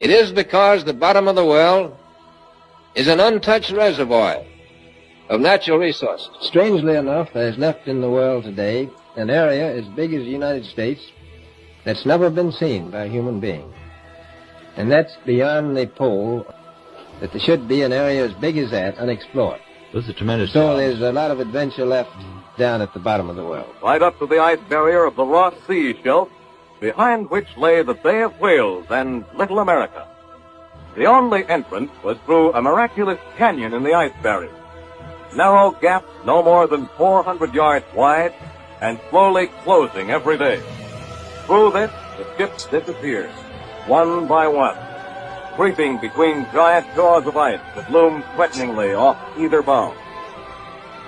It is because the bottom of the well is an untouched reservoir of natural resources. Strangely enough, there's left in the world today an area as big as the United States that's never been seen by a human being. And that's beyond the pole, that there should be an area as big as that unexplored. This is a tremendous So job. there's a lot of adventure left down at the bottom of the well. Right up to the ice barrier of the Ross Sea Shelf, behind which lay the Bay of Whales and Little America. The only entrance was through a miraculous canyon in the ice barrier. Narrow gaps no more than 400 yards wide and slowly closing every day. Through this, the ships disappeared, one by one, creeping between giant jaws of ice that loomed threateningly off either bow.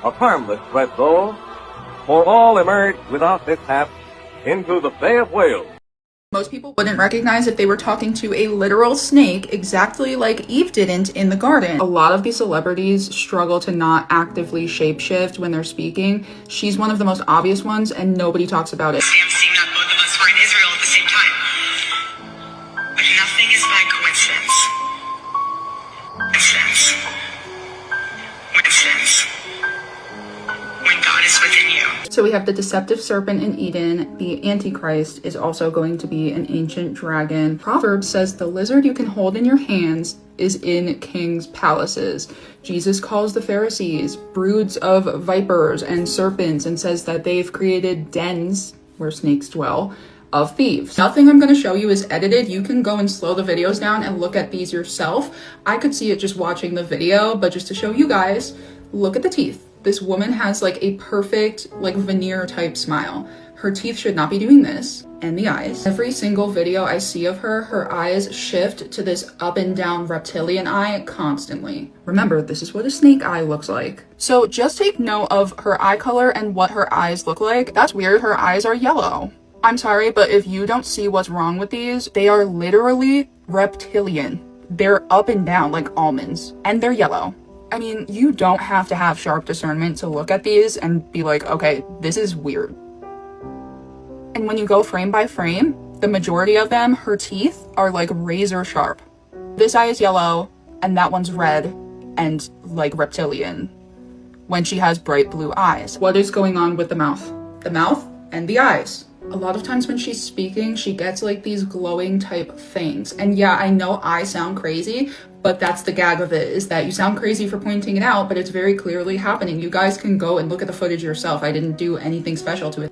A harmless threat, though, for all emerged without mishap into the Bay of Whales. Most people wouldn't recognize if they were talking to a literal snake, exactly like Eve didn't in the garden. A lot of these celebrities struggle to not actively shapeshift when they're speaking. She's one of the most obvious ones, and nobody talks about it. Sam seemed that both of us were in Israel at the same time. But nothing is by coincidence. Coincidence. Coincidence. When God is within you. So we have the deceptive serpent in Eden. The Antichrist is also going to be an ancient dragon. Proverbs says the lizard you can hold in your hands is in kings' palaces. Jesus calls the Pharisees broods of vipers and serpents and says that they've created dens where snakes dwell of thieves. Nothing I'm going to show you is edited. You can go and slow the videos down and look at these yourself. I could see it just watching the video, but just to show you guys, look at the teeth. This woman has like a perfect like veneer type smile. Her teeth should not be doing this. And the eyes. Every single video I see of her, her eyes shift to this up and down reptilian eye constantly. Remember, this is what a snake eye looks like. So just take note of her eye color and what her eyes look like. That's weird, her eyes are yellow. I'm sorry, but if you don't see what's wrong with these, they are literally reptilian. They're up and down like almonds, and they're yellow. I mean, you don't have to have sharp discernment to look at these and be like, okay, this is weird. And when you go frame by frame, the majority of them, her teeth are like razor sharp. This eye is yellow, and that one's red and like reptilian when she has bright blue eyes. What is going on with the mouth? The mouth and the eyes. A lot of times when she's speaking, she gets like these glowing type things. And yeah, I know I sound crazy, but that's the gag of it, is that you sound crazy for pointing it out, but it's very clearly happening. You guys can go and look at the footage yourself. I didn't do anything special to it.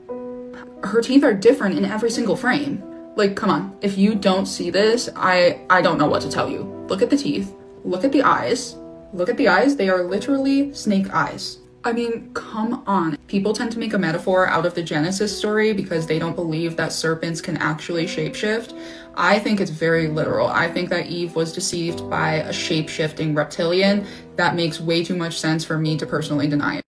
Her teeth are different in every single frame. Like, come on. If you don't see this, I don't know what to tell you. Look at the teeth. Look at the eyes. Look at the eyes. They are literally snake eyes. I mean, come on. People tend to make a metaphor out of the Genesis story because they don't believe that serpents can actually shapeshift. I think it's very literal. I think that Eve was deceived by a shape-shifting reptilian. That makes way too much sense for me to personally deny it.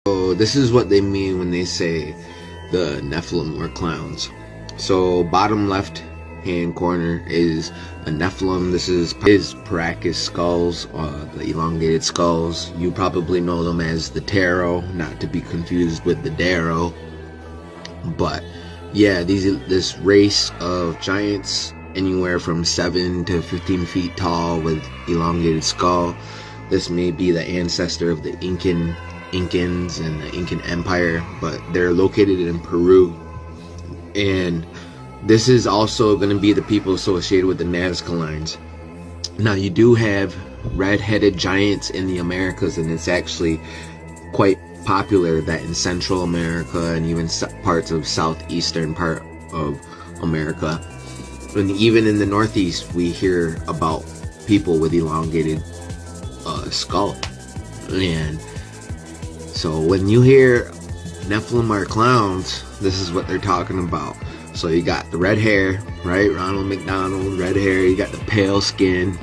So this is what they mean when they say the Nephilim were clowns. So bottom left hand corner is a Nephilim. This is his Paracus skulls, the elongated skulls. You probably know them as the Tarot, not to be confused with the Darrow. But yeah, this race of giants, anywhere from 7 to 15 feet tall with elongated skull. This may be the ancestor of the Incans and the Incan Empire, but they're located in Peru. And this is also going to be the people associated with the Nazca lines. Now, you do have red-headed giants in the Americas, and it's actually quite popular that in Central America and even parts of southeastern part of America, and even in the Northeast, we hear about people with elongated skull. And so when you hear Nephilim are clowns, this is what they're talking about. So you got the red hair, right? Ronald McDonald, red hair. You got the pale skin,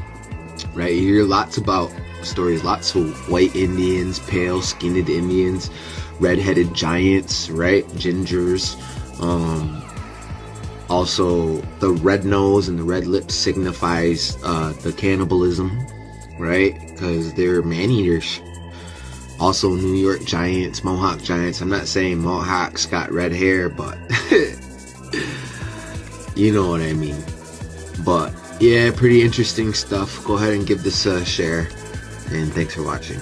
right? You hear lots about stories, lots of white Indians, pale skinned Indians, red-headed giants, right? Gingers. Also, the red nose and the red lips signifies the cannibalism, right? Because they're man-eaters. Also, New York Giants, Mohawk Giants. I'm not saying Mohawks got red hair, but you know what I mean. But yeah, pretty interesting stuff. Go ahead and give this a share, and thanks for watching.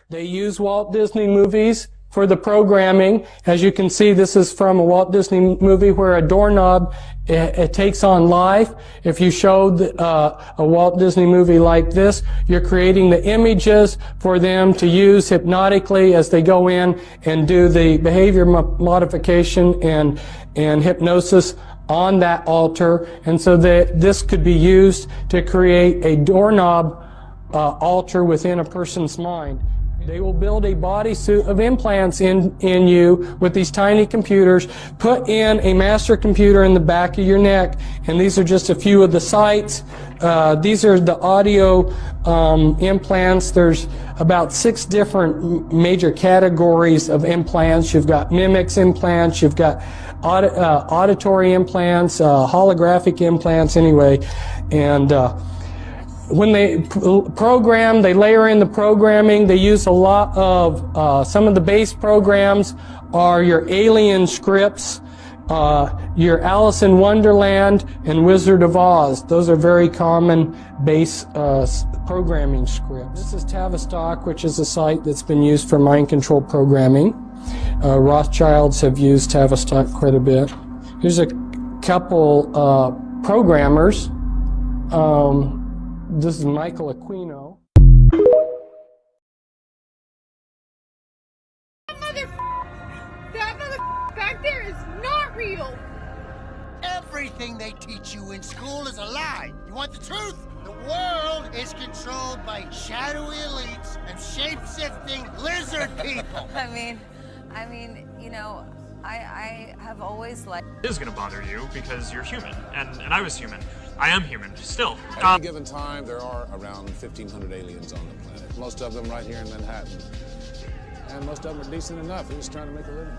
They use Walt Disney movies for the programming. As you can see, this is from a Walt Disney movie where a doorknob, it takes on life. If you showed a Walt Disney movie like this, you're creating the images for them to use hypnotically as they go in and do the behavior modification and hypnosis on that altar. And so this could be used to create a doorknob altar within a person's mind. They will build a bodysuit of implants in you with these tiny computers, put in a master computer in the back of your neck, and these are just a few of the sites. These are the audio implants. There's about 6 different major categories of implants. You've got mimics implants, you've got auditory implants, holographic implants anyway, and when they program, they layer in the programming. They use a lot of, some of the base programs are your Alien scripts, your Alice in Wonderland, and Wizard of Oz. Those are very common base programming scripts. This is Tavistock, which is a site that's been used for mind control programming. Rothschilds have used Tavistock quite a bit. Here's a couple programmers. This is Michael Aquino. That mother back there is not real. Everything they teach you in school is a lie. You want the truth? The world is controlled by shadowy elites and shape-shifting lizard people. I mean, you know, I have always liked... It is going to bother you because you're human, and I was human. I am human, still. At any given time, there are around 1,500 aliens on the planet. Most of them right here in Manhattan. And most of them are decent enough. They're just trying to make a living.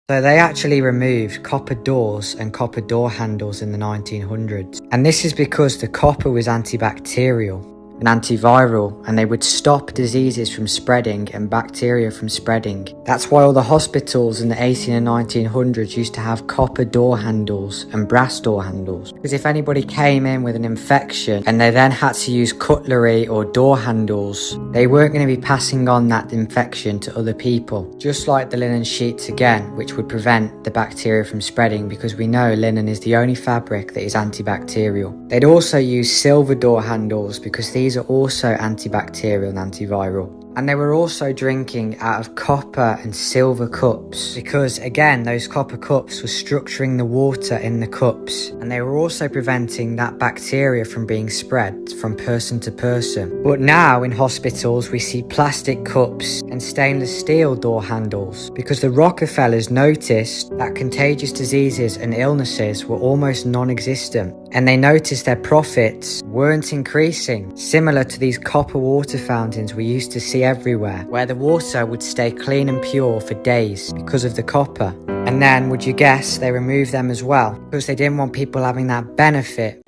So they actually removed copper doors and copper door handles in the 1900s. And this is because the copper was antibacterial and antiviral, and they would stop diseases from spreading and bacteria from spreading. That's why all the hospitals in the 18 and 1900s used to have copper door handles and brass door handles, because if anybody came in with an infection and they then had to use cutlery or door handles, they weren't going to be passing on that infection to other people. Just like the linen sheets again, which would prevent the bacteria from spreading, because we know linen is the only fabric that is antibacterial. They'd also use silver door handles because these are also antibacterial and antiviral. And they were also drinking out of copper and silver cups because, again, those copper cups were structuring the water in the cups, and they were also preventing that bacteria from being spread from person to person. But now in hospitals we see plastic cups and stainless steel door handles because the Rockefellers noticed that contagious diseases and illnesses were almost non-existent, and they noticed their profits weren't increasing, similar to these copper water fountains we used to see everywhere, where the water would stay clean and pure for days because of the copper. And then, would you guess, they removed them as well because they didn't want people having that benefit.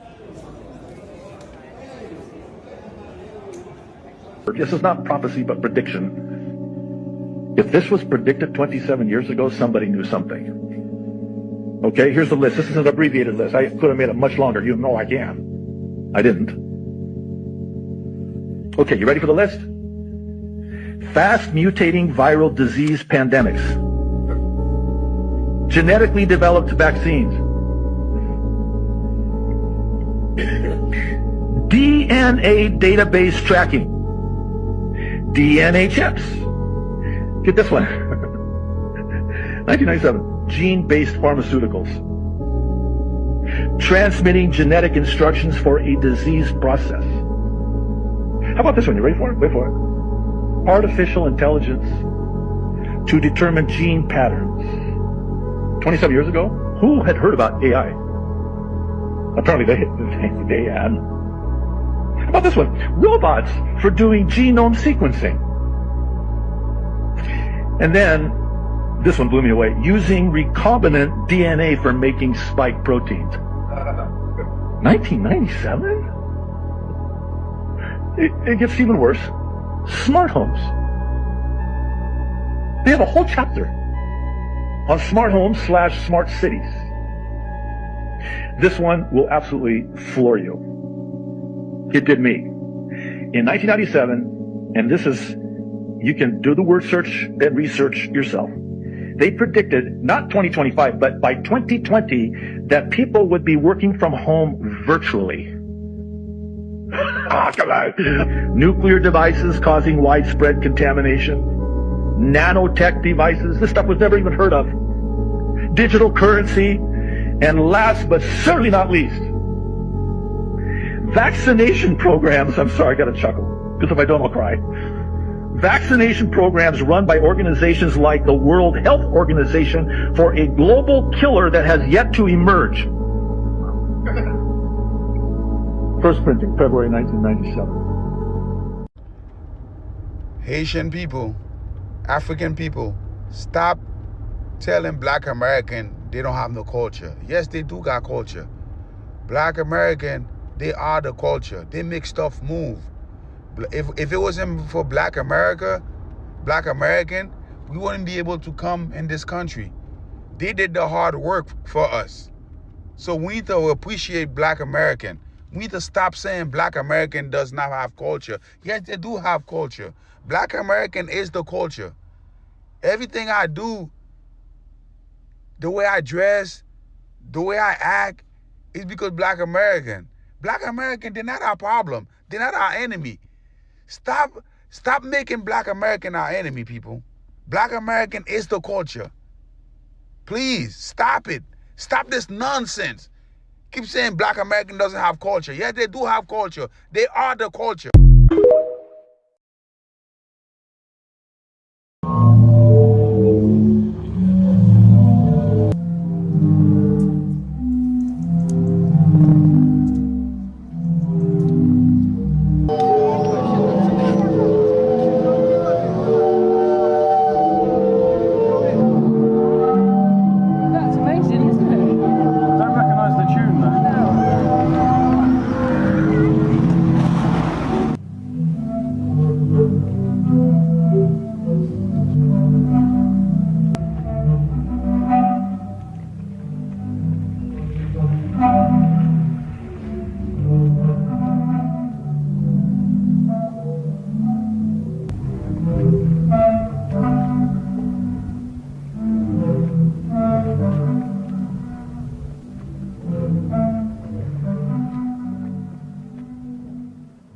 This is not prophecy but prediction. If this was predicted 27 years ago, somebody knew something. Okay, here's the list. This is an abbreviated list. I could have made it much longer. You know I can. I didn't. Okay, you ready for the list? Fast mutating viral disease pandemics. Genetically developed vaccines. DNA database tracking. DNA chips. Get this one. 1997. Gene-based pharmaceuticals. Transmitting genetic instructions for a disease process. How about this one? You ready for it? Wait for it. Artificial intelligence to determine gene patterns. 27 years ago, who had heard about AI? Apparently they had. How about this one? Robots for doing genome sequencing. And then, this one blew me away. Using recombinant DNA for making spike proteins. 1997? It gets even worse. Smart homes. They have a whole chapter on smart homes / smart cities. This one will absolutely floor you. It did me. In 1997, and this is, you can do the word search and research yourself. They predicted, not 2025, but by 2020, that people would be working from home virtually. Come on. Nuclear devices causing widespread contamination. Nanotech devices. This stuff was never even heard of. Digital currency. And last but certainly not least, vaccination programs. I'm sorry, I got to chuckle, because if I don't, I'll cry. Vaccination programs run by organizations like the World Health Organization for a global killer that has yet to emerge. First printing, February 1997. Haitian people, African people, stop telling Black American they don't have no culture. Yes, they do got culture. Black American, they are the culture. They make stuff move. If it wasn't for Black America, Black American, we wouldn't be able to come in this country. They did the hard work for us. So we need to appreciate Black American. We need to stop saying Black American does not have culture. Yes, they do have culture. Black American is the culture. Everything I do, the way I dress, the way I act, is because Black American. Black American, they're not our problem. They're not our enemy. Stop making Black American our enemy, people. Black American is the culture. Please, stop it. Stop this nonsense. Keep saying Black American doesn't have culture. Yes, they do have culture. They are the culture.